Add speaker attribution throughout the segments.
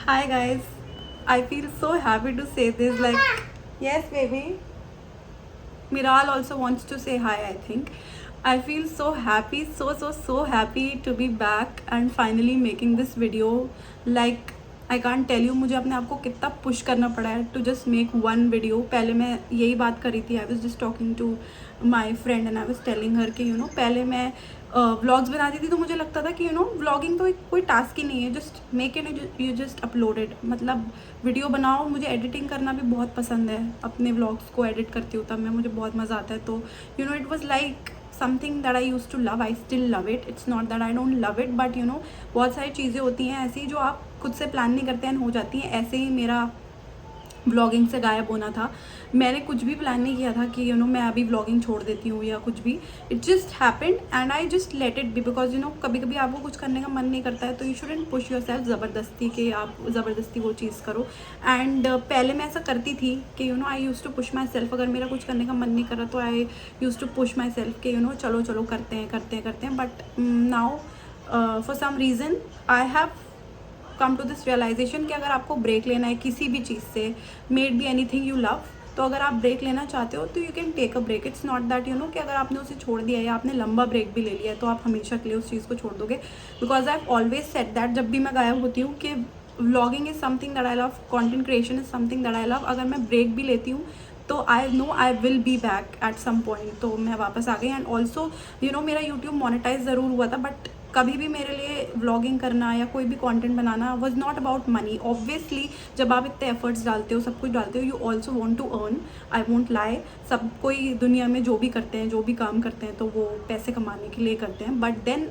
Speaker 1: Hi guys, I feel so happy to say this. Like, yes, baby. Miral also wants to say hi, I think. I feel so happy, so happy to be back and finally making this video. Like, I can't tell you मुझे अपने आप को कितना push करना पड़ा है to just make one video. पहले मैं यही बात कर रही थी. I was just talking to my friend and I was telling her कि पहले मैं व्लॉग्स बनाती थी तो मुझे लगता था कि व्लॉगिंग तो कोई टास्क ही नहीं है. Just make it, you just uploaded. मतलब वीडियो बनाओ. मुझे एडिटिंग करना भी बहुत पसंद है. अपने व्लॉग्स को एडिट करती हूँ तब मैं, मुझे बहुत मज़ा आता है. तो it was like something that I use to love. I still love it. It's not that I don't love it, but बहुत सारी चीज़ें होती हैं ऐसी जो आप खुद से प्लान नहीं करते हैं, हो जाती हैं. ऐसे ही मेरा व्लॉगिंग से गायब होना था. मैंने कुछ भी प्लान नहीं किया था कि मैं अभी व्लॉगिंग छोड़ देती हूँ या कुछ भी. It just happened and I just let it be. Because कभी कभी आपको कुछ करने का मन नहीं करता है तो you shouldn't push your self ज़बरदस्ती कि आप ज़बरदस्ती वो चीज़ करो. एंड पहले मैं ऐसा करती थी कि I use to push myself. अगर मेरा कुछ करने का मन नहीं कर रहा तो I use to push myself कि चलो चलो करते हैं. But now for some reason I have come to this realisation कि अगर आपको ब्रेक लेना है किसी भी चीज़ से, maybe anything you love, तो अगर आप ब्रेक लेना चाहते हो तो you can take a break. It's not that कि अगर आपने उसे छोड़ दिया या आपने लंबा ब्रेक भी ले लिया है तो आप हमेशा के लिए उस चीज़ को छोड़ दोगे. Because I have always said that जब भी मैं गायब होती हूँ कि vlogging is something that I love, content creation is something that I love. अगर मैं ब्रेक भी लेती हूँ तो I know I will be back at some point. तो मैं वापस आ गई. एंड ऑल्सो मेरा यूट्यूब मोनेटाइज ज़रूर हुआ था, बट कभी भी मेरे लिए व्लॉगिंग करना या कोई भी content banana was not about money. Obviously जब आप इतने एफर्ट्स डालते हो, सब कुछ डालते हो, you also want to earn. I won't lie. सब कोई दुनिया में जो भी करते हैं, जो भी काम करते हैं, तो वो पैसे कमाने के लिए करते हैं. But then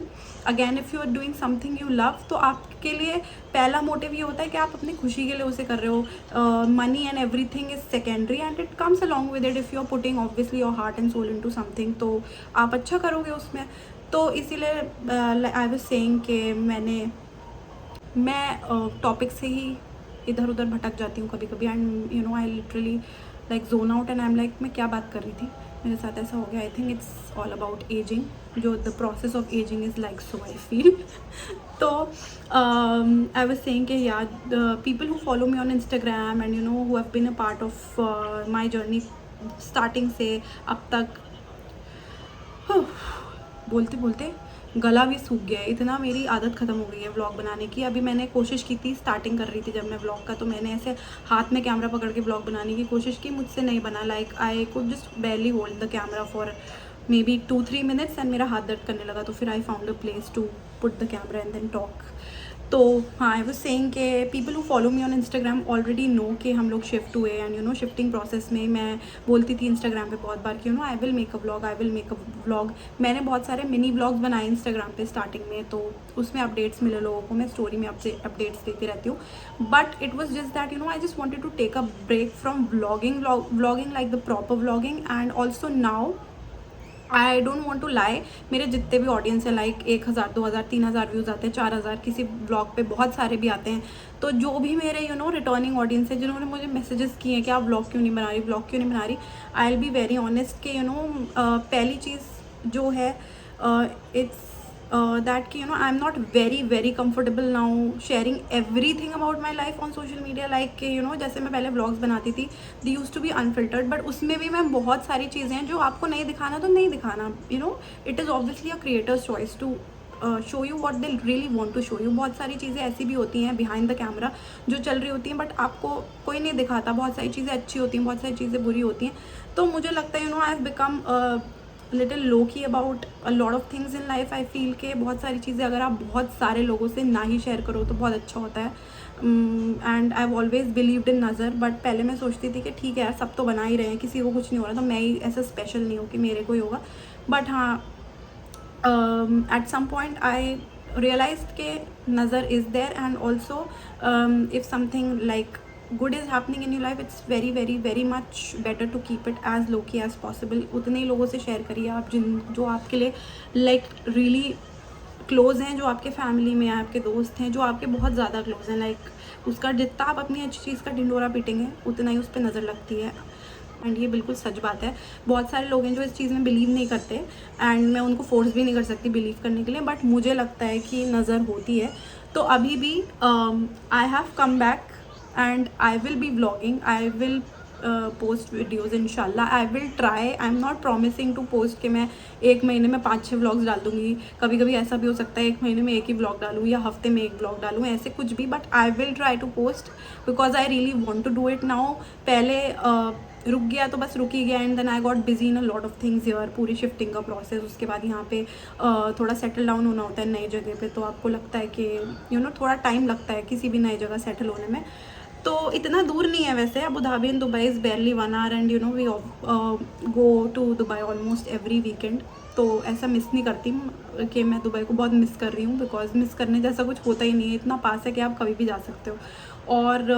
Speaker 1: again if you are doing something you love, तो आपके लिए पहला मोटिव ये होता है कि आप अपनी खुशी के लिए उसे कर रहे हो. Money and everything is secondary and it comes along with it. If you are putting obviously your heart and soul into something, तो आप अच्छा करोगे उसमें. तो इसीलिए आई वाज सेइंग कि मैं टॉपिक से ही इधर उधर भटक जाती हूँ कभी कभी. And I literally like zone out and I am like मैं क्या बात कर रही थी. मेरे साथ ऐसा हो गया. I think it's all about ageing. जो the process of ageing is like so I feel. तो आई वाज सेइंग कि या people who follow me on Instagram and who have been a part of my journey starting से अब तक. बोलते बोलते गला भी सूख गया है. इतना मेरी आदत ख़त्म हो गई है व्लॉग बनाने की. अभी मैंने कोशिश की थी, स्टार्टिंग कर रही थी जब मैं व्लॉग का, तो मैंने ऐसे हाथ में कैमरा पकड़ के व्लॉग बनाने की कोशिश की. मुझसे नहीं बना. Like I could just barely hold the camera for maybe 2-3 minutes and मेरा हाथ दर्द करने लगा. तो फिर I found a place to put the camera and then talk. तो हाँ, आई वाज सेइंग कि people who follow me on Instagram already know कि हम लोग शिफ्ट हुए. एंड शिफ्टिंग प्रोसेस में मैं बोलती थी इंस्टाग्राम पे बहुत बार कि I will make a vlog, I will make a vlog. मैंने बहुत सारे मिनी व्लॉग्स बनाए इंस्टाग्राम पे स्टार्टिंग में, तो उसमें अपडेट्स मिले लोगों को. मैं स्टोरी में आपसे अपडेट्स देती रहती हूँ. But it was just that I just wanted to take a break from vlogging like the proper vlogging. And also now I don't want to lie. मेरे जितने भी ऑडियंस है, लाइक 1,000 2,000 3,000 व्यूज़ आते हैं, 4,000 किसी ब्लॉग पे बहुत सारे भी आते हैं. तो जो भी मेरे रिटर्निंग ऑडियंस है जिन्होंने मुझे मैसेजेस किए हैं कि आप व्लॉग क्यों नहीं बना रही, I will be very honest कि पहली चीज़ जो है इट्स दैट कि I am not very comfortable now sharing everything about my life on social media. Like कि जैसे मैं पहले व्लॉग्स बनाती थी, they used to be unfiltered, but उसमें भी मैं बहुत सारी चीज़ें हैं जो आपको नहीं दिखाना तो नहीं दिखाना. It is obviously a creator's choice to show you what they really want to show you. बहुत सारी चीज़ें ऐसी भी होती हैं बिहाइंड द कैमरा जो चल रही होती हैं, बट आपको कोई नहीं दिखाता. बहुत सारी चीज़ें अच्छी होती हैं, बहुत सारी चीज़ें बुरी होती हैं. तो मुझे लगता है आई हैव बिकम लिटिल लो की about a lot of things in life. I feel के बहुत सारी चीज़ें अगर आप बहुत सारे लोगों से ना ही शेयर करो तो बहुत अच्छा होता है. And I have always believed in नज़र. बट पहले मैं सोचती थी कि ठीक है यार, सब तो बना ही रहे हैं, किसी को कुछ नहीं हो रहा, तो मैं ही ऐसा स्पेशल नहीं हूँ कि मेरे को ही होगा. बट हाँ, at some point I realized के नज़र is there. And also if something like good is happening in your life, it's very much better to keep it as low key as possible. उतने ही लोगों से share करिए आप जो आपके लिए like really क्लोज़ हैं, जो आपके फैमिली में, आपके दोस्त हैं, जो आपके बहुत ज़्यादा क्लोज़ हैं. लाइक उसका जितना आप अपनी अच्छी चीज़ का ढिंडोरा पीटेंगे उतना ही उस पर नज़र लगती है. एंड ये बिल्कुल सच बात है। बहुत सारे लोग हैं जो इस चीज़ में बिलीव नहीं करते एंड मैं उनको फोर्स भी नहीं कर सकती बिलीव करने के लिए, बट मुझे लगता है कि नज़र होती है। तो अभी भी I have come back and I will be vlogging, I will post videos इंशाल्लाह। I will try, I am not promising to post कि मैं एक महीने में 5-6 व्लॉग्स डाल दूँगी। कभी कभी ऐसा भी हो सकता है एक महीने में एक ही व्लॉग डालूँ या हफ्ते में एक व्लॉग डालूँ, ऐसे कुछ भी, but I will try to post because I really want to do it now. पहले रुक गया तो बस रुक ही गया and then I got busy in a lot of things here, पूरी शिफ्टिंग का प्रोसेस, उसके बाद यहाँ पे थोड़ा सेटल डाउन होना होता है नई जगह पे, तो आपको लगता है कि यू नो थोड़ा टाइम लगता है किसी भी नई जगह सेटल होने में। तो इतना दूर नहीं है वैसे, Abu Dhabi and Dubai is barely 1 hour and you know we go to Dubai almost every weekend. तो ऐसा मिस नहीं करती कि मैं दुबई को बहुत मिस कर रही हूँ, बिकॉज मिस करने जैसा कुछ होता ही नहीं है, इतना पास है कि आप कभी भी जा सकते हो। और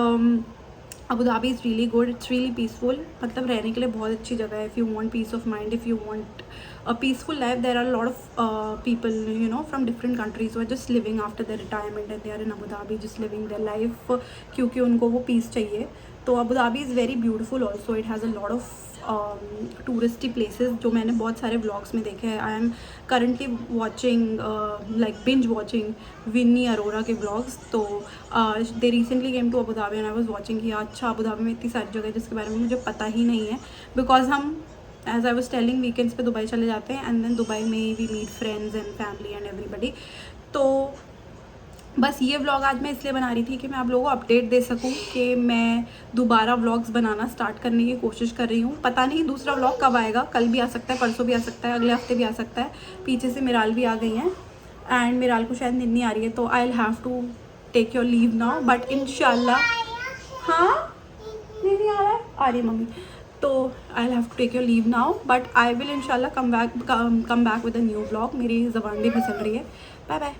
Speaker 1: Abu Dhabi is really good, it's really peaceful, मतलब रहने के लिए बहुत अच्छी जगह है। If you want piece of mind, if you want a peaceful life, there are a lot of people you know from different countries who are just living after their retirement and they are in Abu Dhabi just living their life क्योंकि उनको वो peace चाहिए। तो Abu Dhabi is very beautiful also, it has a lot of touristy places जो मैंने बहुत सारे vlogs में देखे हैं। I am currently watching like binge watching Vinni Arora के व्लॉग्स। तो they recently came to Abu Dhabi and I was watching कि अच्छा अबू धाबी में इतनी सारी जगह जिसके बारे में मुझे पता ही नहीं है, बिकॉज हम as I was telling weekends पे दुबई चले जाते हैं एंड देन दुबई में we meet friends and family and everybody. तो बस ये व्लॉग आज मैं इसलिए बना रही थी कि मैं आप लोगों को अपडेट दे सकूं कि मैं दोबारा व्लॉग्स बनाना स्टार्ट करने की कोशिश कर रही हूँ। पता नहीं दूसरा व्लॉग कब आएगा, कल भी आ सकता है, परसों भी आ सकता है, अगले हफ्ते भी आ सकता है। पीछे से मिराल भी आ गई हैं एंड मिराल को शायद नींद नहीं आ रही है, तो I will have to take your leave now, but इंशाल्लाह। हाँ नहीं आ रहा है, आ रही है मम्मी। तो I have to take your leave now, but I will इंशाल्लाह come back with a new vlog. मेरी ज़बान भी फिसल रही है। Bye bye.